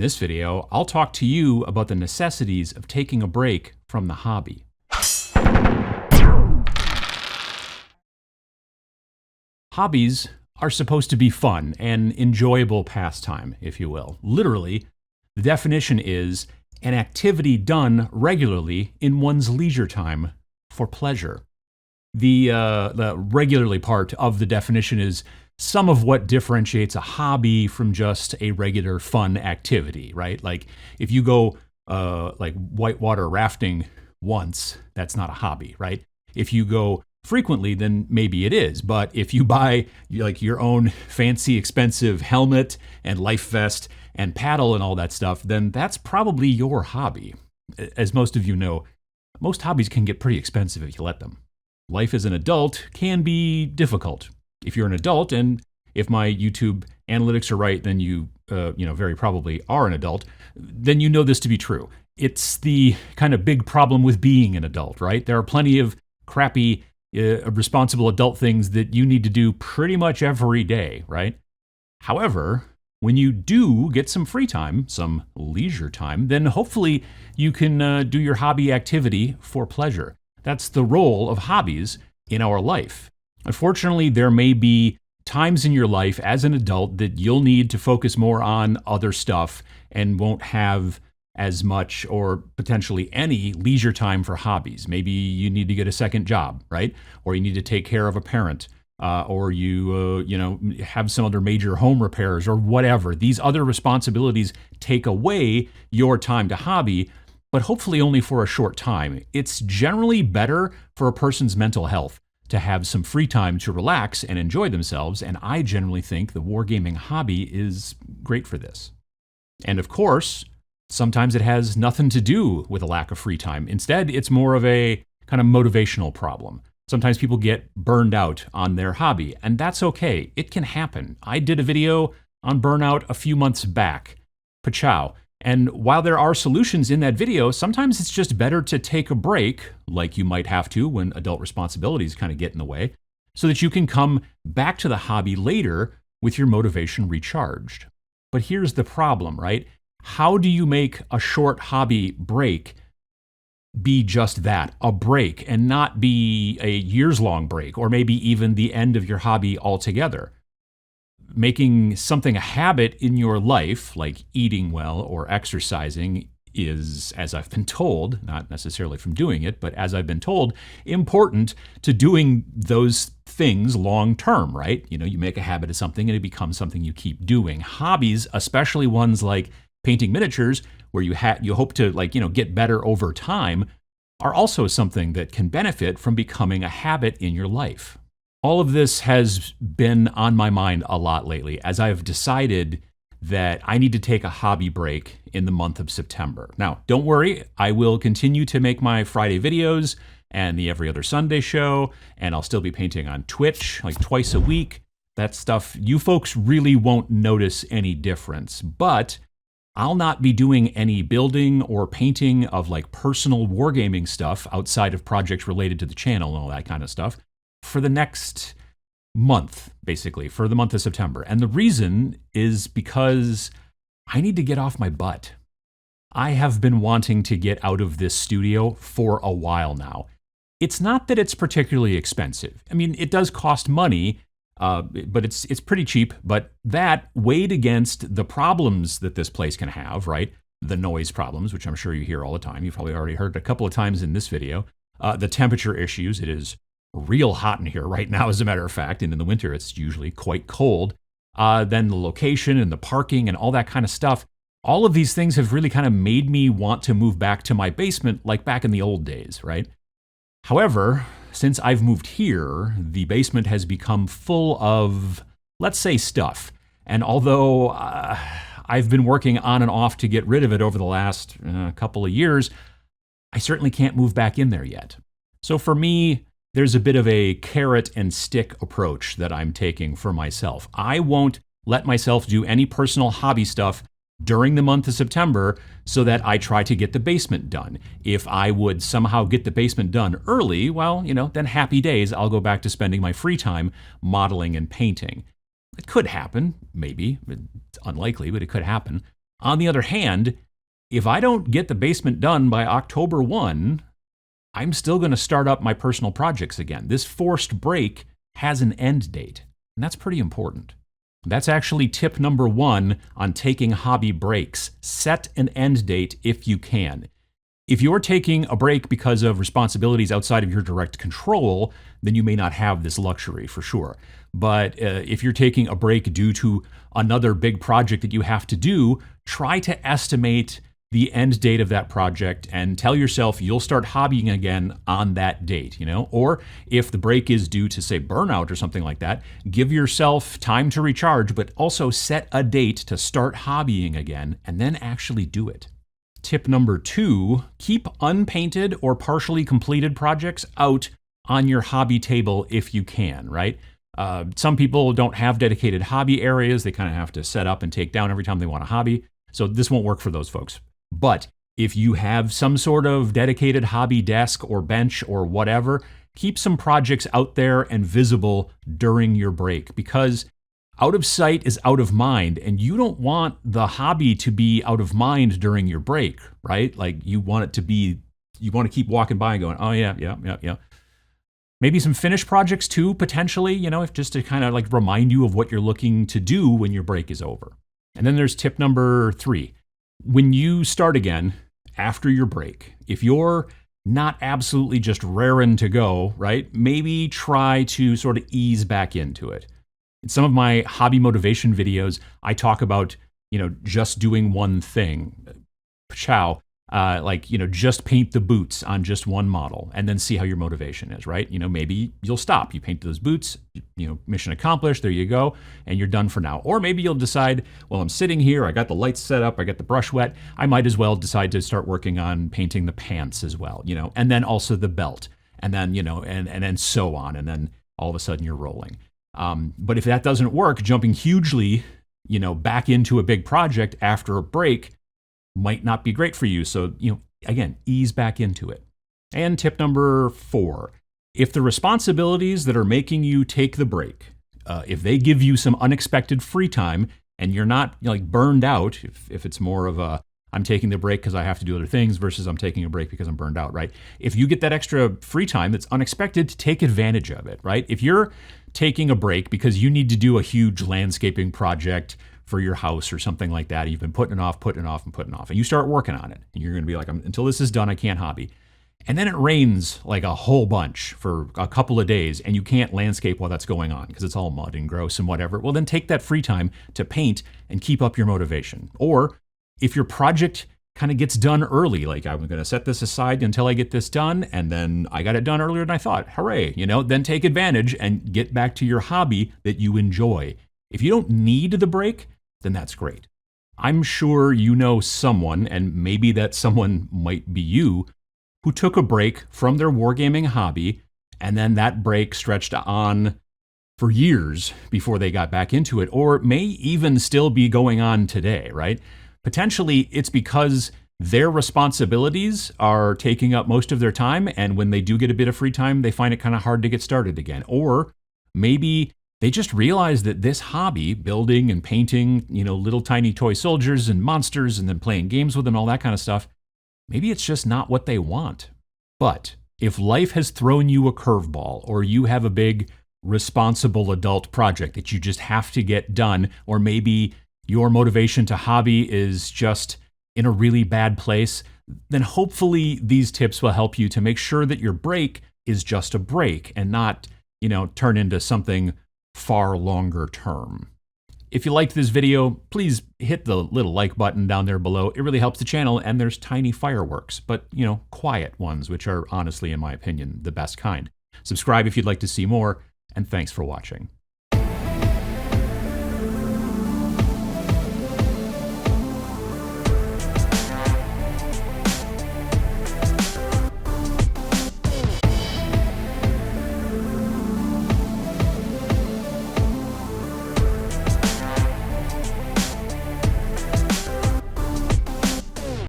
this video, I'll talk to you about the necessities of taking a break from the hobby. Hobbies are supposed to be fun and enjoyable pastime, if you will. Literally, the definition is an activity done regularly in one's leisure time for pleasure. The regularly part of the definition is some of what differentiates a hobby from just a regular fun activity, right? Like if you go like whitewater rafting once, that's not a hobby, right? If you go frequently, then maybe it is. But if you buy like your own fancy expensive helmet and life vest and paddle and all that stuff, then that's probably your hobby. As most of you know, most hobbies can get pretty expensive if you let them. Life as an adult can be difficult. If you're an adult, and if my YouTube analytics are right, then you very probably are an adult, then you know this to be true. It's the kind of big problem with being an adult, right? There are plenty of crappy, responsible adult things that you need to do pretty much every day, right? However, when you do get some free time, some leisure time, then hopefully you can do your hobby activity for pleasure. That's the role of hobbies in our life. Unfortunately, there may be times in your life as an adult that you'll need to focus more on other stuff and won't have as much or potentially any leisure time for hobbies. Maybe you need to get a second job, right? Or you need to take care of a parent, or you have some other major home repairs or whatever. These other responsibilities take away your time to hobby, but hopefully only for a short time. It's generally better for a person's mental health to have some free time to relax and enjoy themselves, and I generally think the wargaming hobby is great for this. And of course, sometimes it has nothing to do with a lack of free time. Instead, it's more of a kind of motivational problem. Sometimes people get burned out on their hobby, and that's okay. It can happen. I did a video on burnout a few months back. Pachow. And while there are solutions in that video, sometimes it's just better to take a break, like you might have to when adult responsibilities kind of get in the way, so that you can come back to the hobby later with your motivation recharged. But here's the problem, right? How do you make a short hobby break be just that, a break, and not be a years-long break, or maybe even the end of your hobby altogether? Making something a habit in your life, like eating well or exercising, is, as I've been told, not necessarily from doing it, but as I've been told, important to doing those things long term, right? You make a habit of something and it becomes something you keep doing. Hobbies, especially ones like painting miniatures, where you hope to get better over time, are also something that can benefit from becoming a habit in your life. All of this has been on my mind a lot lately as I've decided that I need to take a hobby break in the month of September. Now, don't worry, I will continue to make my Friday videos and the every other Sunday show, and I'll still be painting on Twitch like twice a week. That stuff, you folks really won't notice any difference, but I'll not be doing any building or painting of like personal wargaming stuff outside of projects related to the channel and all that kind of stuff for the next month, basically, for the month of September. And the reason is because I need to get off my butt. I have been wanting to get out of this studio for a while now. It's not that it's particularly expensive. I mean, it does cost money, but it's pretty cheap. But that weighed against the problems that this place can have, right? The noise problems, which I'm sure you hear all the time. You've probably already heard a couple of times in this video. The temperature issues. It is real hot in here right now, as a matter of fact, and in the winter it's usually quite cold. Then the location and the parking and all that kind of stuff. All of these things have really kind of made me want to move back to my basement like back in the old days, right? However, since I've moved here, the basement has become full of, let's say, stuff. And although I've been working on and off to get rid of it over the last couple of years, I certainly can't move back in there yet. So for me, there's a bit of a carrot and stick approach that I'm taking for myself. I won't let myself do any personal hobby stuff during the month of September so that I try to get the basement done. If I would somehow get the basement done early, well, then happy days, I'll go back to spending my free time modeling and painting. It could happen, maybe. It's unlikely, but it could happen. On the other hand, if I don't get the basement done by October 1, I'm still going to start up my personal projects again. This forced break has an end date, and that's pretty important. That's actually tip number 1 on taking hobby breaks. Set an end date if you can. If you're taking a break because of responsibilities outside of your direct control, then you may not have this luxury for sure. But if you're taking a break due to another big project that you have to do, try to estimate the end date of that project and tell yourself you'll start hobbying again on that date, Or if the break is due to, say, burnout or something like that, give yourself time to recharge, but also set a date to start hobbying again and then actually do it. Tip number 2, keep unpainted or partially completed projects out on your hobby table if you can, right? Some people don't have dedicated hobby areas. They kind of have to set up and take down every time they want a hobby. So this won't work for those folks. But if you have some sort of dedicated hobby desk or bench or whatever, keep some projects out there and visible during your break, because out of sight is out of mind, and you don't want the hobby to be out of mind during your break, right? Like you want to keep walking by and going, oh yeah. Maybe some finished projects too, potentially, if just to kind of like remind you of what you're looking to do when your break is over. And then there's tip number 3. When you start again after your break, if you're not absolutely just raring to go, right, maybe try to sort of ease back into it. In some of my hobby motivation videos, I talk about, just doing one thing. Just paint the boots on just one model and then see how your motivation is, right? Maybe you'll stop. You paint those boots, mission accomplished, there you go, and you're done for now. Or maybe you'll decide, well, I'm sitting here, I got the lights set up, I got the brush wet, I might as well decide to start working on painting the pants as well, and then also the belt, and then, and then so on, and then all of a sudden you're rolling. But if that doesn't work, jumping hugely, back into a big project after a break might not be great for you. So, again, ease back into it. And tip number 4, if the responsibilities that are making you take the break, if they give you some unexpected free time and you're not burned out, if it's more of a, I'm taking the break because I have to do other things versus I'm taking a break because I'm burned out, right? If you get that extra free time that's unexpected, take advantage of it, right? If you're taking a break because you need to do a huge landscaping project for your house or something like that, you've been putting it off, and you start working on it, and you're going to be like, until this is done, I can't hobby. And then it rains like a whole bunch for a couple of days, and you can't landscape while that's going on because it's all mud and gross and whatever. Well, then take that free time to paint and keep up your motivation. Or if your project kind of gets done early, like I'm going to set this aside until I get this done, and then I got it done earlier than I thought, hooray, then take advantage and get back to your hobby that you enjoy. If you don't need the break, then that's great. I'm sure you know someone, and maybe that someone might be you, who took a break from their wargaming hobby, and then that break stretched on for years before they got back into it, or may even still be going on today, right? Potentially, it's because their responsibilities are taking up most of their time, and when they do get a bit of free time, they find it kind of hard to get started again. Or maybe they just realize that this hobby, building and painting, little tiny toy soldiers and monsters and then playing games with them, all that kind of stuff, maybe it's just not what they want. But if life has thrown you a curveball, or you have a big responsible adult project that you just have to get done, or maybe your motivation to hobby is just in a really bad place, then hopefully these tips will help you to make sure that your break is just a break and not, turn into something far longer term. If you liked this video, please hit the little like button down there below. It really helps the channel, and there's tiny fireworks, but quiet ones, which are honestly, in my opinion, the best kind. Subscribe if you'd like to see more, and thanks for watching.